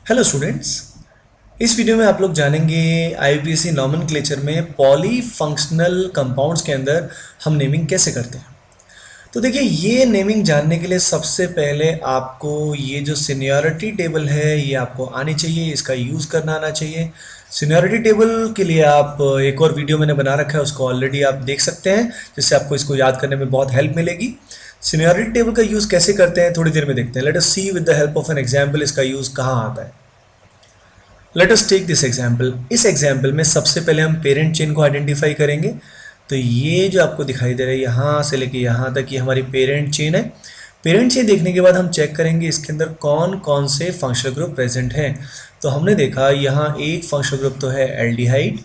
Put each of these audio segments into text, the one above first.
Hello students. इस video में आप लोग जानेंगे आईयूपीएसी नॉमेनक्लेचर में पॉली फंक्शनल कंपाउंड्स के अंदर हम नेमिंग कैसे करते हैं। तो देखिए, ये नेमिंग जानने के लिए सबसे पहले आपको ये जो सीनियरिटी टेबल है ये आपको आनी चाहिए, इसका यूज़ करना आना चाहिए। सीनियरिटी टेबल के लिए आप एक और वीडियो मैंने बना रखा है, उसको ऑलरेडी आप देख सकते हैं, जिससे आपको इसको याद करने में बहुत हेल्प मिलेगी। सीनियरिटी टेबल का यूज़ कैसे करते हैं थोड़ी देर में देखते हैं। Let us see with the help of an example इसका यूज़ कहाँ आता है। Let us take this example. इस एग्जाम्पल में सबसे पहले हम पेरेंट चेन को आइडेंटिफाई करेंगे। तो ये जो आपको दिखाई दे रहा है यहाँ से लेके यहाँ तक, ये हमारी पेरेंट चेन है। पेरेंट चेन देखने के बाद हम चेक करेंगे इसके अंदर कौन कौन से फंक्शनल ग्रुप प्रेजेंट हैं। तो हमने देखा यहाँ एक फंक्शनल ग्रुप तो है aldehyde,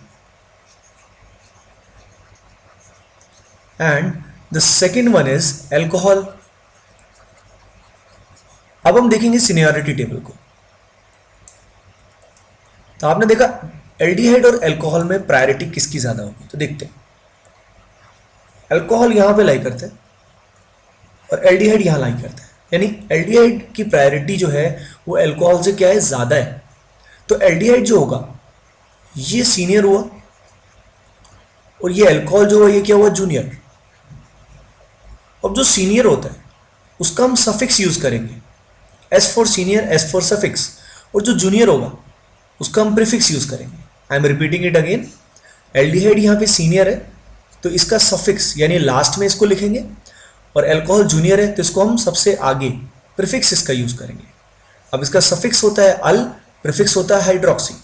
and the second one is alcohol. अब हम देखेंगे सीनियरिटी टेबल को। तो आपने देखा एल्डिहाइड और अल्कोहल में प्रायोरिटी किसकी ज्यादा होगी, तो देखते हैं। अल्कोहल यहां पे लाई करते हैं और एल्डिहाइड यहां लाई करते हैं, यानी एल्डिहाइड की प्रायोरिटी जो है वो अल्कोहल से क्या है, ज्यादा है। तो एल्डिहाइड जो होगा ये सीनियर हुआ और ये अल्कोहल जो हुआ ये क्या हुआ, जूनियर। अब जो सीनियर होता है उसका हम सफिक्स यूज करेंगे, S for senior, S for suffix. और जो जूनियर होगा उसका हम प्रीफिक्स यूज करेंगे। I am repeating it again. Aldehyde यहाँ पे सीनियर है तो इसका सफिक्स यानी लास्ट में इसको लिखेंगे, और अल्कोहल जूनियर है तो इसको हम सबसे आगे प्रीफिक्स इसका यूज करेंगे। अब इसका सफिक्स होता है अल, प्रीफिक्स होता है हाइड्रोक्सी,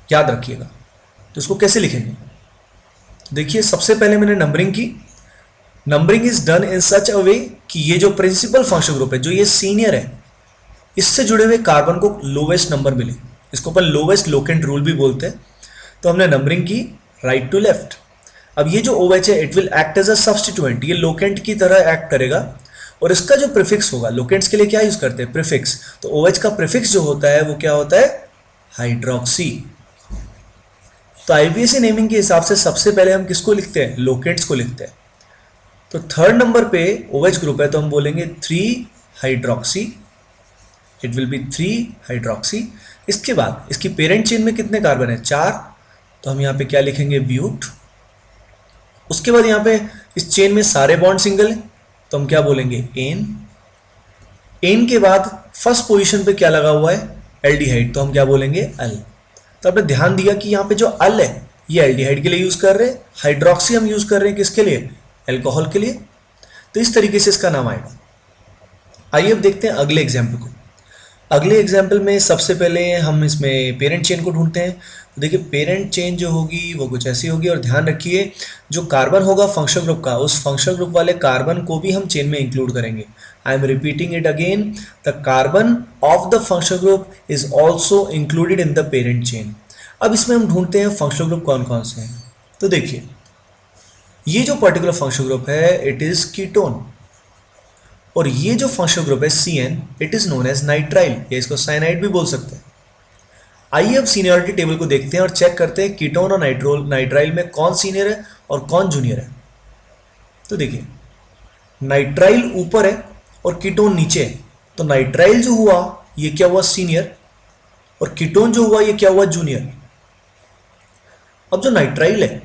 याद रखिएगा। तो इसको कैसे लिखेंगे, देखिए सबसे पहले मैंने नंबरिंग की। नंबरिंग इज डन इन सच अ वे कि ये जो प्रिंसिपल फंक्शन ग्रुप है जो ये सीनियर है, इससे जुड़े हुए कार्बन को लोवेस्ट नंबर मिले। इसको अपन लोवेस्ट लोकेंट रूल भी बोलते हैं। तो हमने नंबरिंग की राइट टू लेफ्ट। अब ये जो OH है it will act as a substituent, ये लोकेंट की तरह एक्ट करेगा। और इसका जो प्रीफिक्स होगा, लोकेंट्स के लिए क्या यूज करते हैं, प्रीफिक्स। तो OH का प्रीफिक्स जो होता है वो क्या होता है, हाइड्रोक्सी। तो आईयूपीएसी नेमिंग के हिसाब से सबसे पहले हम किसको लिखते हैं, लोकेंट्स को लिखते हैं। तो थर्ड नंबर पे OH ग्रुप है तो हम बोलेंगे 3 hydroxy, it will be 3 hydroxy. इसके बाद इसकी पेरेंट चेन में कितने कार्बन है, 4। तो हम यहाँ पे क्या लिखेंगे, ब्यूट। उसके बाद यहाँ पे इस चेन में सारे बॉन्ड सिंगल है तो हम क्या बोलेंगे, एन। एन के बाद फर्स्ट पोजीशन पे क्या लगा हुआ है, एल्डिहाइड, तो हम क्या बोलेंगे, अल। तो आपने ध्यान दिया कि यहाँ पे जो अल है ये एल्डिहाइड के लिए यूज कर रहे हैं, हाइड्रोक्सी हम यूज कर रहे हैं किसके लिए, एल्कोहल के लिए। तो इस तरीके से इसका नाम आएगा। आइए अब देखते हैं अगले एग्जाम्पल को। अगले एग्जाम्पल में सबसे पहले हम इसमें पेरेंट चेन को ढूंढते हैं। तो देखिए पेरेंट चेन जो होगी वो कुछ ऐसी होगी, और ध्यान रखिए जो कार्बन होगा फंक्शनल ग्रुप का, उस फंक्शनल ग्रुप वाले कार्बन को भी हम चेन में इंक्लूड करेंगे। I am repeating it again, the carbon of the functional group is also included in the parent chain. अब इसमें हम ढूंढते हैं फंक्शनल ग्रुप कौन कौन से हैं। तो देखिए ये जो पर्टिकुलर फंक्शनल ग्रुप है इट इज कीटोन, और ये जो फंक्शनल ग्रुप है CN it is known as nitrile, या इसको साइनाइड भी बोल सकते हैं। आइए अब सीनियरिटी टेबल को देखते हैं और चेक करते हैं कीटोन और नाइट्राइल में कौन सीनियर है और कौन जूनियर है। तो देखिए नाइट्राइल ऊपर है और कीटोन नीचे है, तो नाइट्राइल जो हुआ ये क्या हुआ, सीनियर, और कीटोन जो हुआ ये क्या हुआ, जूनियर। अब जो नाइट्राइल है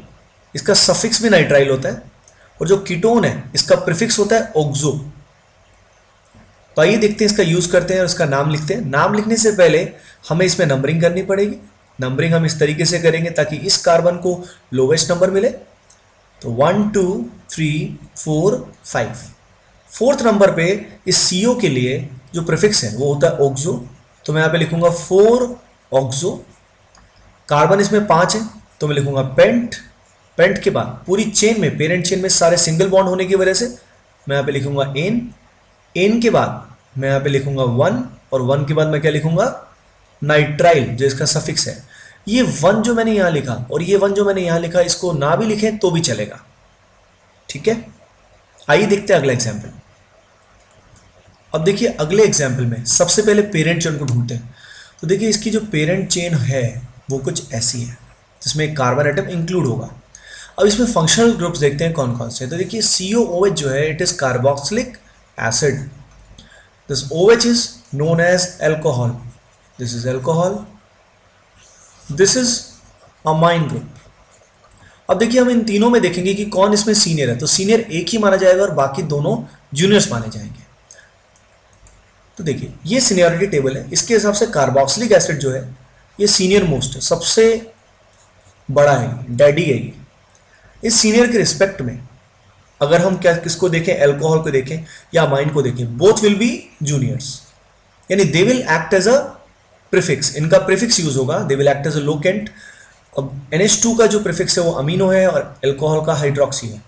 इसका सफिक्स भी नाइट्राइल होता है, और जो कीटोन है इसका प्रीफिक्स होता है ऑक्सो। तो आइए देखते हैं, इसका यूज करते हैं और इसका नाम लिखते हैं। नाम लिखने से पहले हमें इसमें नंबरिंग करनी पड़ेगी। नंबरिंग हम इस तरीके से करेंगे ताकि इस कार्बन को लोवेस्ट नंबर मिले। तो 1 2 3 4 5। फोर्थ नंबर पे इस CO के लिए जो प्रीफिक्स है वो होता है ऑक्सो, तो मैं यहां पे लिखूंगा 4 ऑक्सो। कार्बन इसमें 5 है तो मैं लिखूंगा पेंट। पेंट के बाद पूरी चेन में, पेरेंट चेन में सारे सिंगल बॉन्ड होने की वजह से मैं यहां पे लिखूंगा एन। एन के बाद मैं यहां पे लिखूंगा 1, और 1 के बाद मैं क्या लिखूंगा, नाइट्राइल जो इसका सफिक्स है। ये 1 जो मैंने यहां लिखा और ये 1 जो मैंने यहां लिखा, इसको ना भी लिखें तो भी चलेगा, ठीक है। आइए देखते हैं अगला एग्जाम्पल। अब देखिए अगले एग्जाम्पल में सबसे पहले पेरेंट चेन को ढूंढते हैं। तो देखिए इसकी जो पेरेंट चेन है वो कुछ ऐसी है जिसमें एक कार्बन एटम इंक्लूड होगा। अब इसमें फंक्शनल ग्रुप्स देखते हैं कौन कौन से। तो देखिए COOH जो है it is carboxylic acid. This OH is known as alcohol. This is alcohol, this is amine group. अब देखिए हम इन तीनों में देखेंगे कि कौन इसमें सीनियर है, तो सीनियर एक ही माना जाएगा और बाकी दोनों जूनियर्स माने जाएंगे। तो देखिए ये सीनियरिटी टेबल है, इसके हिसाब से कार्बोक्सिलिक एसिड जो है ये सीनियर मोस्ट है, सबसे बड़ा है, डैडी है ये। इस सीनियर के रिस्पेक्ट में अगर हम क्या किसको देखें, अल्कोहल को देखें या अमाइन को देखें, बोथ विल बी जूनियर्स, यानी they will act as a prefix, इनका प्रीफिक्स यूज होगा, they will act as a locant. अब NH2 का जो प्रीफिक्स है वो अमीनो है और अल्कोहल का हाइड्रोक्सी है,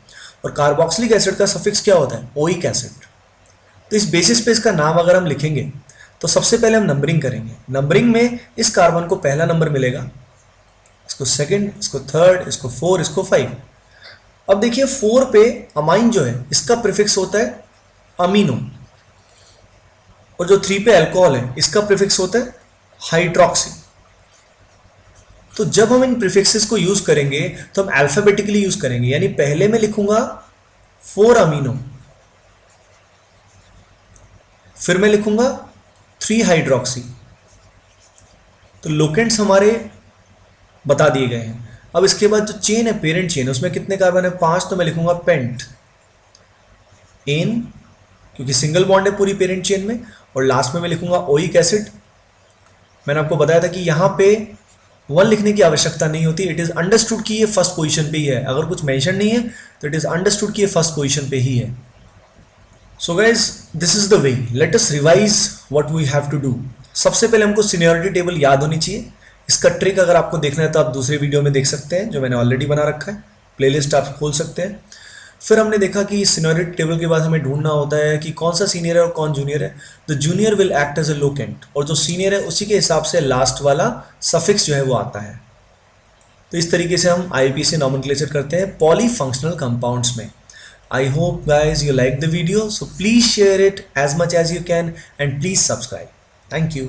और कार्बोक्सिलिक एसिड का सफिक्स क्या होता है, ओइक एसिड। तो इस बेसिस पे इसका नाम अगर हम लिखेंगे तो सबसे पहले हम नंबरिंग करेंगे। नंबरिंग में इस कार्बन को पहला नंबर मिलेगा, इसको सेकंड, इसको थर्ड, इसको 4, इसको 5। अब देखिए 4 पे अमाइन जो है इसका प्रीफिक्स होता है अमीनो, और जो 3 पे अल्कोहल है इसका प्रीफिक्स होता है हाइड्रोक्सी। तो जब हम इन प्रीफिक्सेस को यूज करेंगे तो हम अल्फाबेटिकली यूज करेंगे, यानी पहले मैं लिखूंगा 4 अमीनो, फिर मैं लिखूंगा 3 हाइड्रोक्सी। तो लोकेंट्स हमारे बता दिए गए हैं। अब इसके बाद जो चेन है, पेरेंट चेन, उसमें कितने कार्बन है, 5, तो मैं लिखूंगा पेंट एन, क्योंकि सिंगल बॉन्ड है पूरी पेरेंट चेन में, और लास्ट में मैं लिखूंगा ओइक एसिड। मैंने आपको बताया था कि यहां पे 1 लिखने की आवश्यकता नहीं होती, इट इज अंडरस्टूड कि ये फर्स्ट पोजीशन पे ही है। अगर कुछ मेंशन नहीं है तो इट इज अंडरस्टूड कि ये फर्स्ट पोजीशन पे ही है। So guys this is the way, let us revise what we have to do. सबसे पहले हमको सीनियरिटी टेबल याद होनी चाहिए। इसका ट्रिक अगर आपको देखना है तो आप दूसरे वीडियो में देख सकते हैं, जो मैंने ऑलरेडी बना रखा है, प्लेलिस्ट आप खोल सकते हैं। फिर हमने देखा कि सीनियरिटी टेबल के बाद हमें ढूंढना होता है कि कौन सा सीनियर है और कौन जूनियर है। The junior will act as a locant, और जो सीनियर है उसी के हिसाब से लास्ट वाला सफिक्स जो है वो आता है। तो इस तरीके से हम IUPAC नॉमेनक्लेचर करते हैं पॉलीफंक्शनल कंपाउंड्स में। I hope guys you like the video, so please share it as much as you can and please subscribe. Thank you.